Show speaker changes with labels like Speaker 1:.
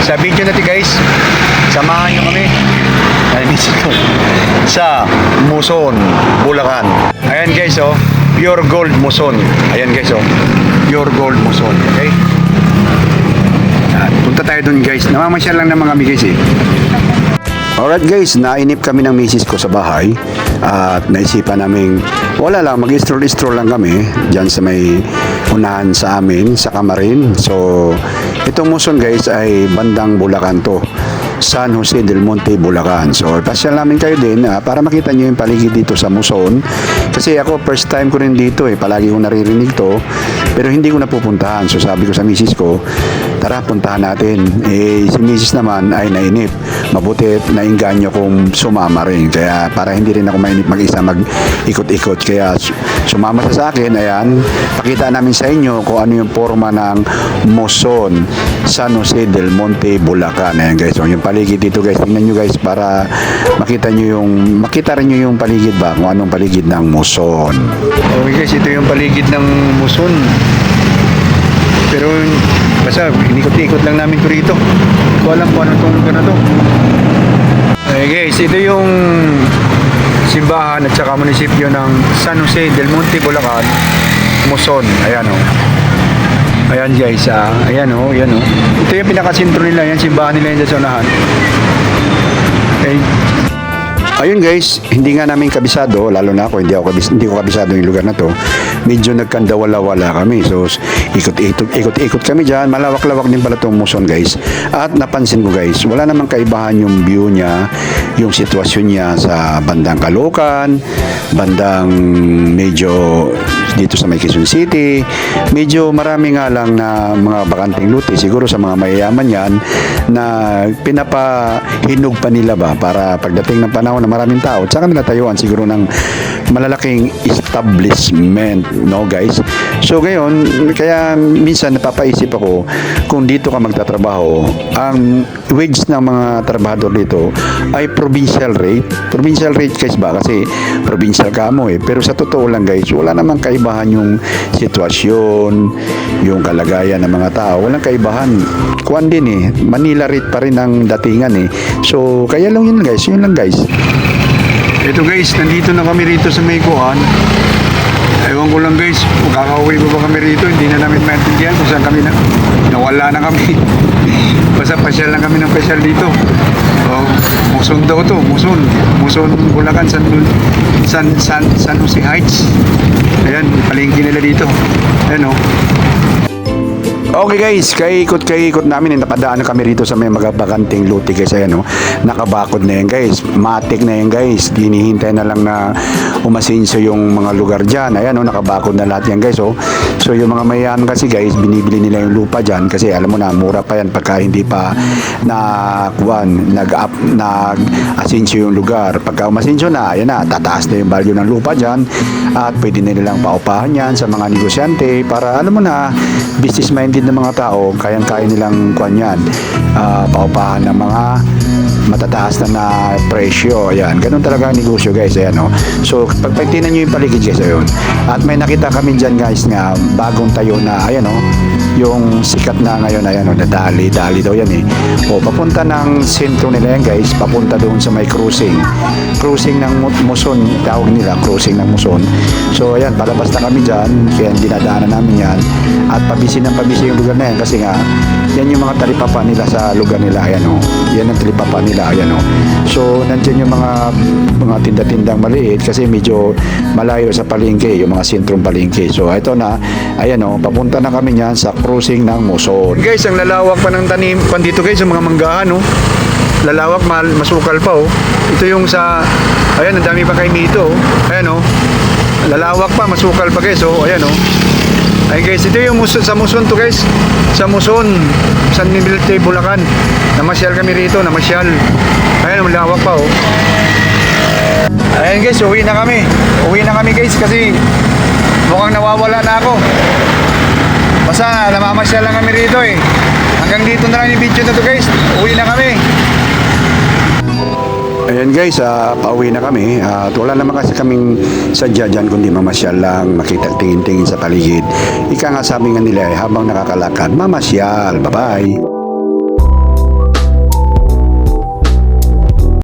Speaker 1: Sa video natin guys, samahan nyo kami sa Muson, Bulacan. Ayan guys, oh, pure gold Muson. Ayan guys, oh, pure gold Muson. Okay? At punta tayo dun guys. Namamasyal lang naman kami guys eh. Alright guys, nainip kami ng misis ko sa bahay at naisipan namin wala lang, mag-stroll lang kami dyan sa may unahan sa amin, sa Kamarin. So, itong Muson guys ay bandang Bulacan to, San Jose del Monte, Bulacan. So, pasyal namin kayo din para makita nyo yung paligid dito sa Muson. Kasi ako, first time ko rin dito eh. Palagi kong naririnig to. Pero hindi ko napupuntahan. So, sabi ko sa misis ko, tara, puntahan natin. Eh, si misis naman ay nainip. Mabuti, nainganyo kong sumama rin. Kaya, para hindi rin ako mainip mag-isa mag-ikot-ikot. Kaya, sumama sa akin. Ayan, pakita namin sa inyo kung ano yung forma ng Muson, San Jose del Monte, Bulacan. Ayan guys, so, yung paligid dito guys, tingnan nyo guys para makita rin nyo yung paligid ba, kung anong paligid ng Muson. Okay guys, ito yung paligid ng Muson. Pero basta inikot-ikot lang namin ko rito. Hindi ko alam kung ano itong lugar na to. Okay guys, ito yung simbahan at saka munisipyo ng San Jose del Monte, Bulacan, Muson. Ayan o. Ayan guys, ayan o, ayan o. Ito yung pinakasintro nila, yan simbahan nila yung sa unahan. Okay. Ayun guys, hindi nga namin kabisado, lalo na ako, hindi ko kabisado yung lugar na to. Medyo nagkandawala-wala kami. So, ikot-ikot kami dyan. Malawak-lawak din pala itong Muson guys. At napansin ko guys, wala namang kaibahan yung view niya, yung sitwasyon niya sa bandang Caloocan, bandang medyo dito sa may Quezon City. Medyo marami nga lang na mga bakanting luti, siguro sa mga mayayaman yan, na pinapahinog pa nila ba para pagdating ng panahon na maraming tao, tsaka nila tayuan siguro ng malalaking establishment, no guys? So ngayon, kaya minsan napapaisip ako, kung dito ka magtatrabaho, ang wage ng mga trabahador dito ay provincial rate. Provincial rate guys ba? Kasi provincial ka mo eh. Pero sa totoo lang guys, wala namang kaibahan yung sitwasyon, yung kalagayan ng mga tao. Walang kaibahan. Kuwan din eh. Manila rate pa rin ang datingan eh. So, kaya lang yun guys. Yun lang guys. Ito guys, nandito na kami rito sa may kuwan. Ewan ko lang guys, makakauwi pa ba kami rito? Hindi na namin maintindihan kung saan kami nawala na kami. Basta pasyal lang kami ng pasyal dito. Muson daw to, Muson, Bulacan, San Jose Heights. Ayan, palengke nila dito. Ayan o. Okay guys, kaikot namin, napadaan na kami rito sa may magabakanting luti guys. Ayan o, nakabakod na yan guys, matik na yan guys, hinihintay na lang na umasinso yung mga lugar dyan. Ayan o, nakabakod na lahat yan guys o. So yung mga mayayaman kasi guys, binibili nila yung lupa dyan kasi alam mo na, mura pa yan pagka hindi pa nag-asinso yung lugar. Pagka umasinso na, ayan na, tataas na yung value ng lupa dyan at pwede na nilang paupahan yan sa mga negosyante para alam mo na, business minded ng mga tao, kayang-kaya nilang kuwan yan, paupahan ng mga matataas na presyo. Ayan, ganun talaga ang negosyo guys. Ayan o. So, pagpagtinan nyo yung paligid guys, ayun. At may nakita kami dyan guys nga, bagong tayo na, ayan o, yung sikat na ngayon, ayan o, dali daw yan eh. O, papunta ng sentro nila yan guys, papunta doon sa may cruising ng Muson, tawag nila, cruising ng Muson. So, ayan, palabas na kami dyan, kaya dinadaanan namin yan. At pabisi yung lugar na yan kasi nga, yan yung mga talipapa nila sa lugar nila. Ayan o, yan ang talipapa nila. Ayan o. So, nandiyan yung mga tinda-tindang maliit kasi medyo malayo sa palengke, yung mga sentrong palengke. So, ito na, ayan o, papunta na kami niyan sa cruising ng Muson. Guys, ang lalawak pa ng tanim dito guys, yung mga manggahan o. Lalawak, masukal pa o. Ito yung sa, ayan, ang dami pa kayo dito o. Ayan o, lalawak pa, masukal pa guys o. Ayan o. Ay guys, ito yung sa Muson to guys. Sa Muson, San Miguel, Bulacan. Namasyal kami rito, namasyal. Ayan, malawak pa oh. Ayan guys, uwi na kami. Uwi na kami guys kasi mukhang nawawala na ako. Basta namamasyal lang kami rito eh. Hanggang dito na lang yung video na to guys. Uwi na kami. Ayan guys, pauwi na kami at wala naman kasi kaming sadya dyan kundi mamasyal lang, makita tingin-tingin sa paligid. Ika nga sabi nga nila habang nakakalakad, mamasyal. Bye-bye.